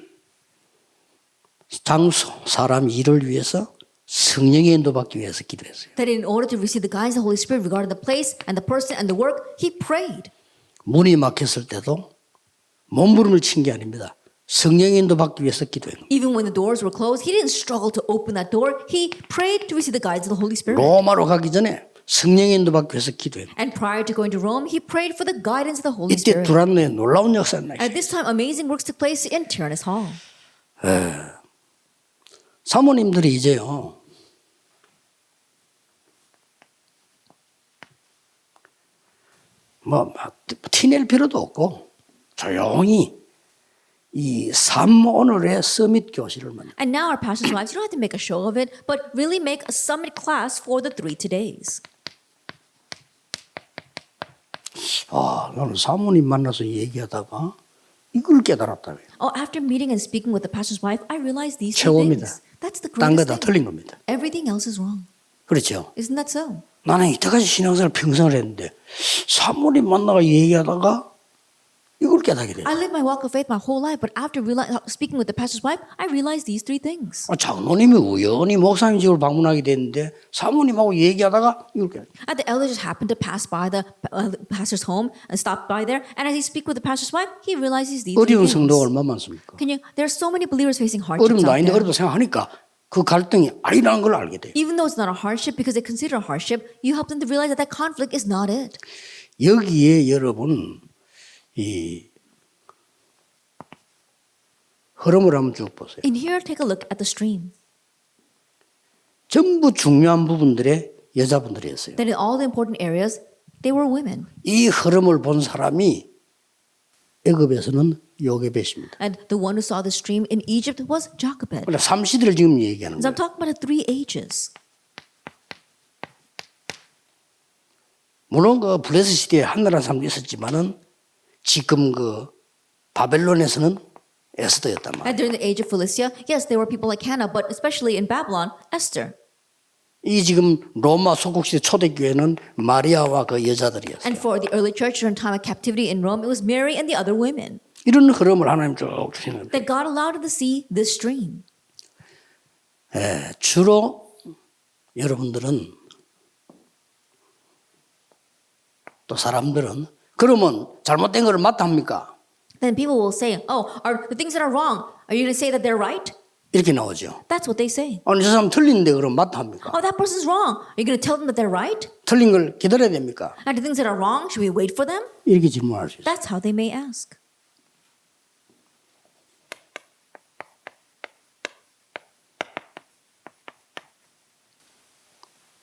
장소, 사람 일을 위해서 성령의 인도받기 위해서 기도했어요. That in order to receive the guidance of the Holy Spirit regarding the place and the person and the work, he prayed. 문이 막혔을 때도 몸부림을 친 게 아닙니다. 성령의 인도받기 위해서 기도해요. Even when the doors were closed, he didn't struggle to open that door. He prayed to receive the guidance of the Holy Spirit. 로마로 가기 전에 성령의 인도받기 위해서 기도해요. And prior to going to Rome, he prayed for the guidance of the Holy 이때 Spirit. 두란노에 놀라운 역사가 나요. At this time, amazing works took place in Tyrannus Hall. 사모님들이 이제요. 티낼 필요도 없고 조용히 이 오늘의 서밋 교실을 만들어요. And now our pastors' wives, you don't have to make a show of it, but really make a summit class for the 3 todays. 나는 사모님 만나서 얘기하다가 이걸 깨달았다. Oh, after meeting and speaking with the pastor's wife, I realized these 2 최고입니다. things. That's the 딴 거 greatest 다 thing. 틀린 겁니다. Everything else is wrong. 그렇죠. Isn't that so? 나는 이때까지 신앙생활 평생을 했는데 사모님 만나가 얘기하다가 이걸 깨닫게 돼요. I lived my walk of faith my whole life, but after speaking with the pastor's wife, I realized these three things. 장로님이 우연히 목사님 집을 방문하게 됐는데 사모님하고 얘기하다가 이걸 깨닫게 돼요. And the elder just happened to pass by the pastor's home and stopped by there. And as he speak with the pastor's wife, he realizes these three 어려운 things. 성도가 얼마 많습니까? There are so many believers facing hardships 어려움도 out 아닌데 there. 어렵다 생각하니까 그 갈등이 아니라는 걸 알게 돼요. Even though it's not a hardship, because they consider a hardship, you help them to realize that that conflict is not it. 여기에 여러분 이 흐름을 한번 쭉 보세요. In here, take a look at the stream. 전부 중요한 부분들에 여자분들이었어요. That in all the important areas, they were women. 이 흐름을 본 사람이 애굽에서는 요게벳입니다. And the one who saw the stream in Egypt was Jochebed. 그러니까 삼시대를 지금 얘기하는 So I'm 거예요. talking about the three ages. 물론 그 블레스 시대에 한나라는 사람도 있었지만은 지금 그 바벨론에서는 에스더였단 말이에요. And during the age of Philistia, yes, there were people like Hannah, but especially in Babylon, Esther. 이 지금 로마 속국시대 초대교회는 마리아와 그 여자들이었어요. And for the early church during time of captivity in Rome, it was Mary and the other women. 이런 흐름을 하나님 쭉 주시는 거예요. That God allowed them to see this stream. 주로 여러분들은 또 사람들은 그러면 잘못된 것을 맞다 합니까? Then people will say, oh, are the things that are wrong, are you going to say that they're right? 이렇게 나오죠. That's what they say. 아니 저 사람 틀린데 그럼 맞다 합니까? Oh, that person's wrong. Are you going to tell them that they're right? 틀린 걸 기다려야 됩니까? And the things that are wrong, should we wait for them? 이렇게 질문할 수 있어요. That's how they may ask.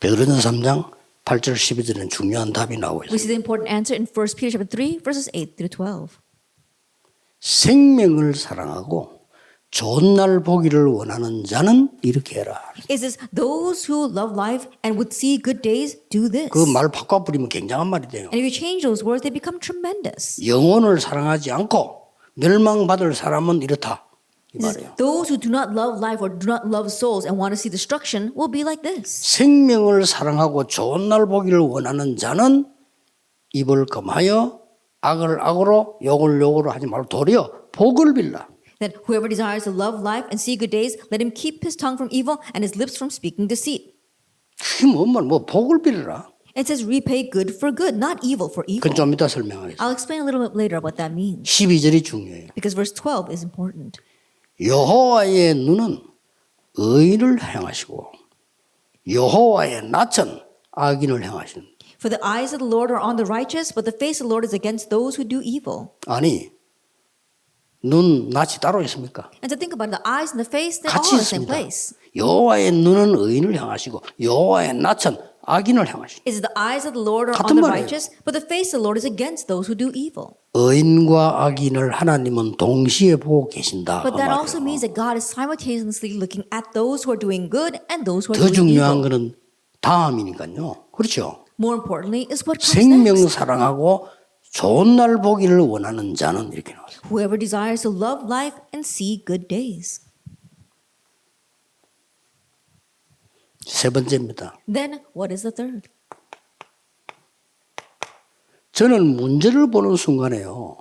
베드로전서 3장 8절 12절에는 중요한 답이 나오고 We 있어요. see the important answer in 1 Peter chapter 3, verses 8 through 12. 생명을 사랑하고 좋은 날 보기를 원하는 자는 이렇게 해라. It says, those who love life and would see good days do this. 그 말 바꿔버리면 굉장한 말이 돼요. And if you change those words, they become tremendous. 영혼을 사랑하지 않고 멸망받을 사람은 이렇다. 이 It says, 말이에요. those who do not love life or do not love souls and want to see destruction will be like this. 생명을 사랑하고 좋은 날 보기를 원하는 자는 입을 금하여 악을 악으로 욕을 욕으로 하지 말고 도리어 복을 빌라. That whoever desires to love life and see good days, let him keep his tongue from evil and his lips from speaking deceit. 그게 뭔 말, 뭐 복을 빌라. It says, repay good for good, not evil for evil. 그건 좀 이따 설명하겠습니다. I'll explain a little bit later what that means. 12절이 중요해요. Because verse 12 is important. 여호와의 눈은 의인을 향하시고 여호와의 낯은 악인을 향하시는. For the eyes of the Lord are on the righteous, but the face of the Lord is against those who do evil. 아니 눈 낯이 따로 있습니까? And to think about it, the eyes and the face, they're 같이 all in the same 있습니다. place. 여호와의 눈은 의인을 향하시고 여호와의 낯은 악인을 향하시는. Is the eyes of the Lord are 같은 on the 말이에요. righteous, but the face of the Lord is against those who do evil. 의인과 악인을 하나님은 동시에 보고 계신다. 그 But that also 말이에요. means that God is simultaneously looking at those who are doing good and those who are 더 doing 중요한 evil. 거는 다음이니까요. 그렇죠. More importantly is what comes 생명 next. 사랑하고 좋은 날 보기를 원하는 자는 이렇게 나와요. Whoever desires to love life and see good days. 세 번째입니다. Then what is the third? 저는 문제를 보는 순간에요.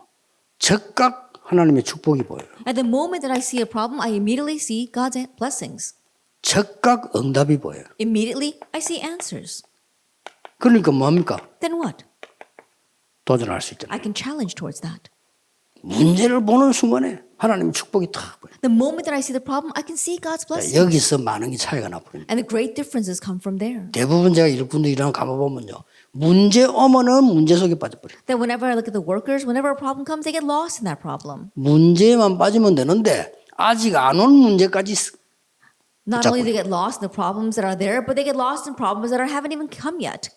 즉각 하나님의 축복이 보여요. At the moment that I see a problem, I immediately see God's blessings. 즉각 응답이 보여요. Immediately, I see answers. 그러니까 뭡니까? Then what? 도전할 수 있잖아요. I can challenge towards that. 문제를 보는 순간에 하나님의 축복이 탁 보여요. The moment that I see the problem, I can see God's blessings. 여기서 많은 게 차이가 나버립니다. And the great differences come from there. 대부분 제가 일꾼들 일하는 가봐보면요. 문제 오면은 문제 속에 빠져버려요. That whenever I look at the workers, whenever a problem comes, they get lost in that problem. 문제만 빠지면 되는데 아직 안 온 문제까지 Not only do they get lost in the problems that are there, but they get lost in problems that haven't even come yet.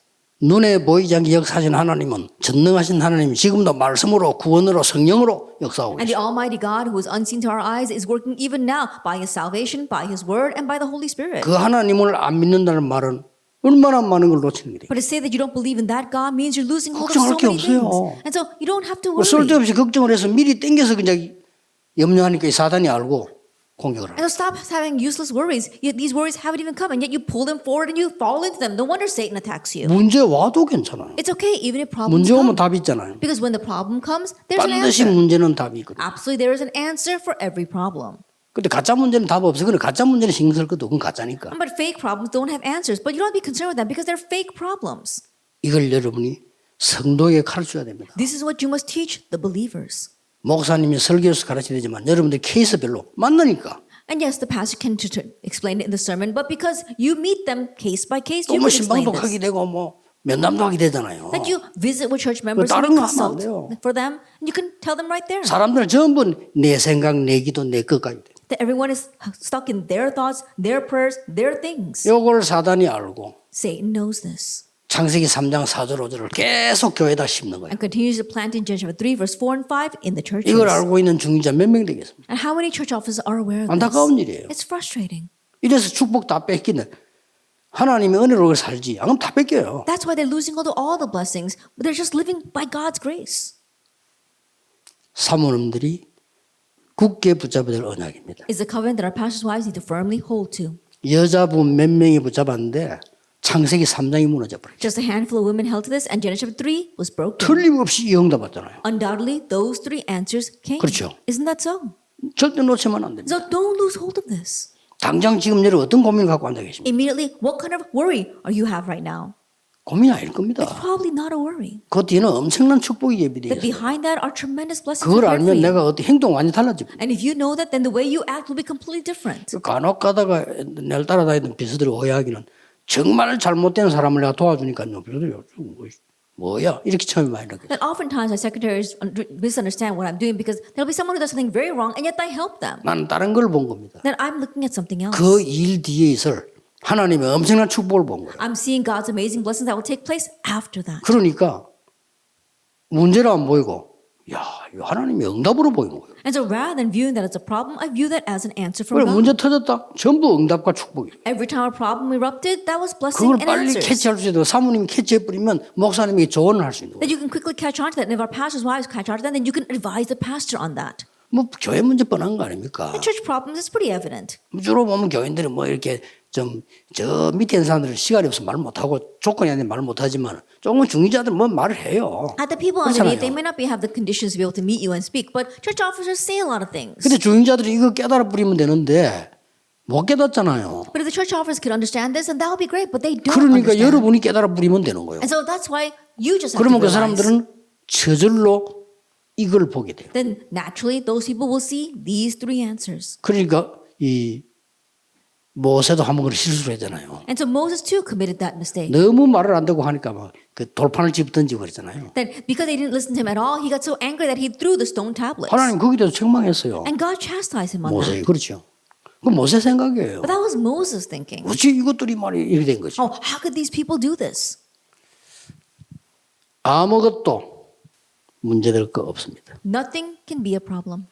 눈에 보이지 않게 역사하신 하나님은 전능하신 하나님이 지금도 말씀으로 구원으로 성령으로 역사하고 And the 계십니다. Almighty God, who is unseen to our eyes, is working even now by His salvation, by His Word, and by the Holy Spirit. 그 하나님을 안 믿는다는 말은 얼마나 많은 걸 놓치는 일이에요. But to say that you don't believe in that God means you're losing hold of 걱정할 so 게 many 없어요. things. And so you don't have to worry. 쓸데없이 걱정을 해서 미리 땡겨서 그냥 염려하니까 이 사단이 알고 공격을 하는. And so stop having useless worries. Yet these worries haven't even come, and yet you pull them forward and you fall into them. No wonder Satan attacks you. 문제 와도 괜찮아요. It's okay even if problems 문제 오면 come. 답이 있잖아요. Because when the problem comes, there's an 반드시 answer. 문제는 답이 있거든요. Absolutely, there is an answer for every problem. 근데 가짜 문제는 답 없어요. 근데 가짜 문제는 신경 쓸 것도 그건 가짜니까. But fake problems don't have answers. But you don't have to be concerned with them because they're fake problems. 이걸 여러분이 성도에게 가르쳐야 됩니다. This is what you must teach the believers. 목사님이 설교에서 가르쳐야 되지만 여러분들 케이스별로 만나니까 And yes, the pastor can explain it in the sermon, but because you meet them case by case, 또 you 뭐 can explain 신방도 하게 this. 되고 뭐 면담도 하게 되잖아요. That you visit with church members and 다른 you 거 하면 안 consult 돼요. for them, and you can tell them right there. 사람들은 전부 내 생각, 내 기도, 내 것까지 돼. That everyone is stuck in their thoughts, their prayers, their things. 요걸 사단이 알고 Satan knows this 창세기 3장 4절 5절을 계속 교회에다 심는 거예요. and continues to plant in Genesis 3, verse 4 and 5 in the churches. 이걸 알고 있는 중직자 몇 명 되겠습니까? And how many church officers are aware of 안타까운 this? 일이에요. It's frustrating. 이래서 축복 다 뺏기네. 하나님의 은혜로 살지. 안 그럼 다 뺏겨요. That's why they're losing all the blessings, but they're just living by God's grace. 사모님들이 굳게 붙잡아야 될 언약입니다. It's a covenant that our pastors' wives need to firmly hold to. 여자분 몇 명이 붙잡았는데 창세기 3장이 무너져 버렸죠. Just a handful of women held to this, and Genesis 3 was broken. 틀림없이 이 응답 받잖아요. Undoubtedly, those three answers came. 그렇죠. Isn't that so? 절대 놓치면 안 됩니다. So don't lose hold of this. 당장 지금 여러분 어떤 고민을 갖고 앉아 계십니까? Immediately, what kind of worry are you have right now? 고민이 아닐 겁니다. It's probably not a worry. 그 뒤에는 엄청난 축복이 예비되어 That 있어요. behind that are tremendous blessings. 그걸 prepared for 알면 you. 내가 어떤 행동 완전히 달라집니다. And if you know that, then the way you act will be completely different. 간혹 가다가 날 따라다니던 비서들이 오해하기는 정말 잘못된 사람을 내가 도와주니까요. 비서들이 뭐야 이렇게 처음에 많이 느껴요. And oftentimes our secretaries misunderstand what I'm doing because there'll be someone who does something very wrong and yet I help them. 나는 다른 걸 본 겁니다. Then I'm looking at something else. 그 일 뒤에 있을 하나님의 엄청난 축복을 본 거예요. I'm seeing God's amazing blessings that will take place after that. 그러니까 문제로 안 보이고 야, 이거 하나님의 응답으로 보이는 거예요. And so rather than viewing that as a problem, I view that as an answer from 그래 God. 문제 터졌다. 전부 응답과 축복이에요. Every time a problem erupted, that was blessing 그걸 and 빨리 answers. 캐치할 수 있도록 사모님이 캐치해 버리면 목사님이 조언을 할 수 있는 거예요. That you can quickly catch on to that. And if our pastor's wives catch on to that, then you can advise the pastor on that. 뭐 교회 문제 뻔한 거 아닙니까? The church problems is pretty evident. 주로 보면 교인들은 뭐 이렇게 좀 저 밑에 있는 사람들은 시간이 없어서 말 못하고 조건이 아니면 말 못하지만 조금 중위자들은 뭐 말을 해요. At the people underneath, they 그렇잖아요. may not have the conditions to be able to meet you and speak, but church officers say a lot of things. 근데 중위자들이 이거 깨달아 버리면 되는데 못 깨닫잖아요. But if the church officers could understand this, then that would be great. But they don't 그러니까 understand. 여러분이 깨달아 버리면 되는 거예요. And so that's why you just have to 그러면 그 realize. 사람들은 저절로 이걸 보게 돼요. Then naturally, those people will see these three answers. 그러니까 이 모세도 한번 그런 실수를 했잖아요. And so Moses too committed that mistake. 너무 말을 안 듣고 하니까 막 그 돌판을 집 던지고 그랬잖아요. That because they didn't listen to him at all, he got so angry that he threw the stone tablets. 하나님 거기에 대해서 책망했어요. And God chastised him on that. 모세 그렇죠. 그 모세 생각이에요. But that was Moses thinking. 어찌 이것들이 말이 이렇게 된 거지? Oh, how could these people do this? 아무것도 문제될 거 없습니다. Nothing can be a problem.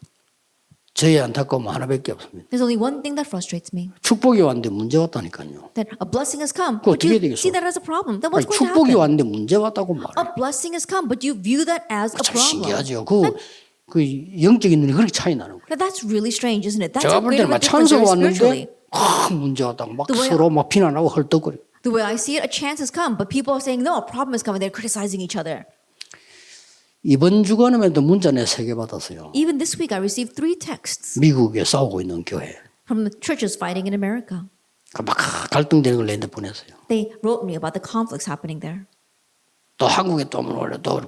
저희 안타까움 하나밖에 없습니다. There's only one thing that frustrates me. 축복이 왔는데 문제 왔다니까요. That a blessing has come, 그거 but you 어떻게 되겠어? see that as a problem. Then 아니, what's going to 축복이 happen? 왔는데 문제 왔다고 말해. A blessing has come, but you view that as a 참 problem. 신기하죠. 그 영적인 눈이 그렇게 차이 나는 거예요. Now that's really strange, isn't it? That's 제가 a 볼 great 때는 of a 막 difference 찬스가 very spiritually. 왔는데 문제 왔다고 막 The way 서로 막 비난하고 헐떡거려. The way I see it, a chance has come, but people are saying, no, a problem is coming. They're criticizing each other. 이번 주간에도 문자 내 3개 받았어요. Even this week, I received 3 texts 미국에 싸우고 있는 교회. from the churches fighting in America. 막 갈등되는 걸 내한테 보냈어요. They wrote me about the conflicts happening there. 또 한국에 또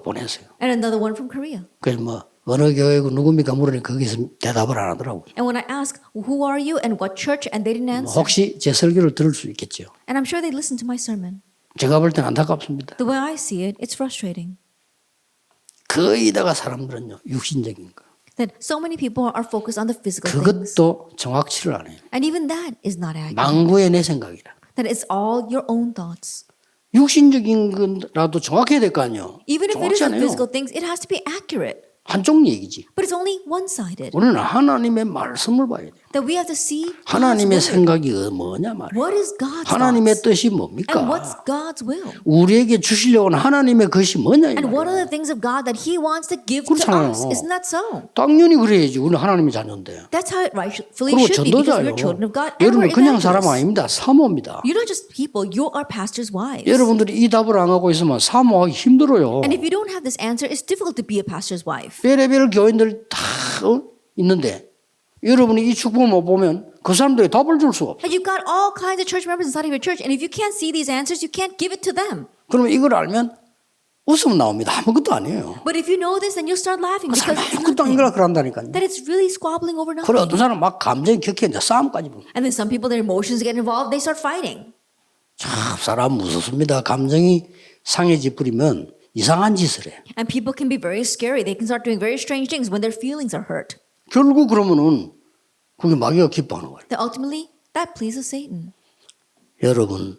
보냈어요. And another one from Korea. 그래서 뭐 어느 교회고 누굽니까 물으니까 거기서 대답을 안 하더라고요. And when I asked, who are you and what church? And they didn't 뭐 answer. 혹시 제 설교를 들을 수 있겠죠. And I'm sure they listened to my sermon. 제가 볼 때는 안타깝습니다. The way I see it, it's frustrating. 거의 다가 사람들은요 육신적인 거. That so many people are focused on the physical things. 그것도 정확치를 안 해요. And even that is not accurate. 망구의 내 생각이라. That it's all your own thoughts. 육신적인 거라도 정확해야 될 거 아니에요. Even if it is 정확치 the 않아요. physical things, it has to be accurate. 한쪽 얘기지. But it's only one-sided. 우리는 하나님의 말씀을 봐야 돼요. that we have to see God's 하나님의 word. 생각이 뭐냐 말이에요. What is God's 하나님의 thoughts? 뜻이 And 뭡니까? what's God's will? 우리에게 주시려고 하는 하나님의 것이 뭐냐 이 And what 말이에요. are the things of God that He wants to give to 그렇잖아요. us? Isn't that so? 당연히 그래야지. 우리는 하나님의 자녀인데. That's how it rightfully 그리고 should be because 전도자요. we're children of God and 여러분 we're 그냥 사람 evangelists. 아닙니다. 사모입니다. You're not just people, you are pastors' wives. 여러분들이 이 답을 안 갖고 있으면 사모하기 힘들어요. And if you don't have this answer, it's difficult to be a pastor's wife. 별의별 교인들 다 있는데 여러분이 이 축복을 못 보면 그 사람들이 답을 줄 수가 없어요. And you've got all kinds of church members inside of your church, and if you can't see these answers, you can't give it to them. 그러면 이걸 알면 웃음 나옵니다. 아무것도 아니에요. But if you know this, then you'll start laughing 그 because 사람 it's 아무것도 nothing. 아닌 걸 그런다니까요. That it's really squabbling over 그래 nothing. 어떤 사람 막 감정이 격해 이제 싸움까지 보고. And then some people, their emotions get involved, they start fighting. 참 사람 무섭습니다. 감정이 상해지 뿌리면 이상한 짓을 해. And people can be very scary. They can start doing very strange things when their feelings are hurt. 결국 그러면은 그게 마귀가 기뻐하는 거예요. That ultimately, that pleases Satan. 여러분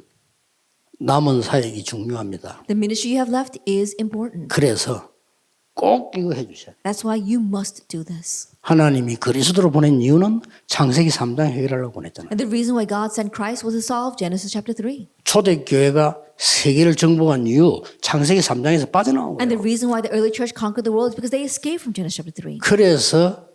남은 사역이 중요합니다. The ministry you have left is important. 그래서 꼭 이거 해주셔야 돼요. That's why you must do this. 하나님이 그리스도로 보낸 이유는 창세기 3장 해결하려고 보냈잖아요. And the reason why God sent Christ was to solve Genesis chapter 3. 초대교회가 세계를 정복한 이유 창세기 3장에서 빠져나온 And the 거예요. reason why the early church conquered the world is because they escaped from Genesis chapter 3. 그래서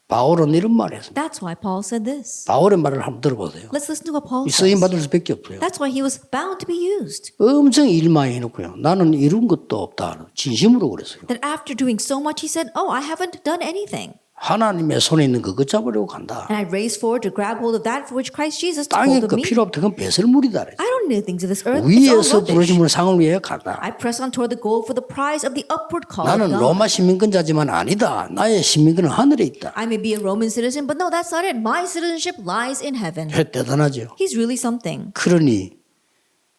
바울은 이런 말을 했습니다. That's why Paul said this. 바울의 말을 한번 들어보세요. Let's listen to what Paul 이 쓰임 says. 받을 수밖에 없어요. That's why he was bound to be used. 엄청 일 많이 해놓고요. 나는 이룬 것도 없다. 진심으로 그랬어요. That after doing so much, he said, "Oh, I haven't done anything." 하나님의 손에 있는 그것 잡으려고 간다. And I raced forward to grab hold of that for which Christ Jesus took 땅에 hold of 그 me. 필요 없다. 그건 배설물이다. I don't need things of this earth. It's all 위에서 rubbish. 부르심을 상을 위해 간다. I press on toward the goal for the prize of the upward call of 나는 God. 로마 시민권자지만 아니다. 나의 시민권은 하늘에 있다. I may be a Roman citizen, but no, that's not it. My citizenship lies in heaven. 대단하죠. He's really something. 그러니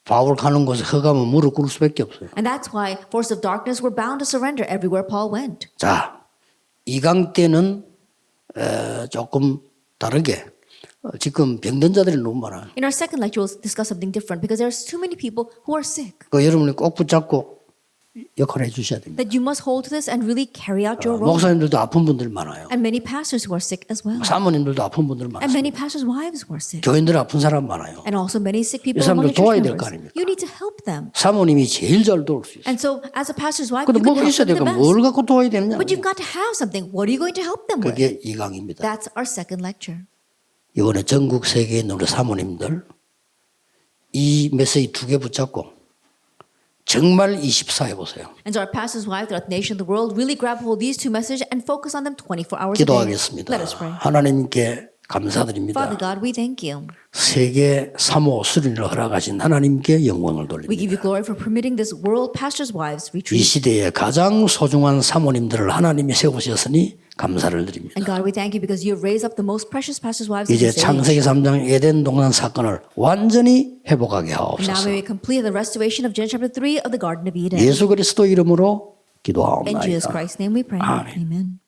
바울 가는 곳에 허가면 무릎 꿇을 수밖에 없어요. And that's why force of darkness were bound to surrender everywhere Paul went. 자, 2강 때는 조금 다르게 지금 병든 자들이 너무 많아요. In our second lecture, we'll discuss something different because there's too many people who are sick. 그 여러분이 꼭 붙잡고 역할을 해주셔야 됩니다. That you must hold to this and really carry out your role. 목사님들도 아픈 분들 많아요. And many pastors who are sick as well. 사모님들도 아픈 분들 And 많아요. many pastors' wives who are sick. 교인들 아픈 사람 많아요. And also many sick people 이 among 사람들 your 도와야 church 될 거 members. 아닙니까? You need to help them. 사모님이 제일 잘 도울 수 있어요. And so as a pastor's wife, 근데 you can 뭐가 help 있어야 them 되고 the 뭘 best. 갖고 도와야 되느냐. But you've got to have something. What are you going to help them with? 그게 2강입니다. That's our second lecture. 이번에 전국 세계에 있는 우리 사모님들 이 메시지 2개 붙잡고 정말 24 해보세요. And so our pastors' wives throughout the nation of the world really grab hold of these two messages and focus on them 24 hours a day. 기도하겠습니다. Let us pray. 하나님께 감사드립니다. Father God, we thank you. 세계 사모 수련을 허락하신 하나님께 영광을 We give 돌립니다. you glory for permitting this world pastors' wives 이 retreat. 시대에 가장 소중한 사모님들을 하나님이 세우셨으니 감사를 드립니다. And God, we thank you because you have raised up the most precious pastors' wives in 이제 this age. 창세기 3장 에덴 동산 사건을 완전히 회복하게 And now 하옵소서. may we complete the restoration of Genesis chapter 3 of the Garden of Eden. 예수 그리스도 이름으로 In Jesus 기도하옵나이다. Christ's name we pray. 아멘. Amen.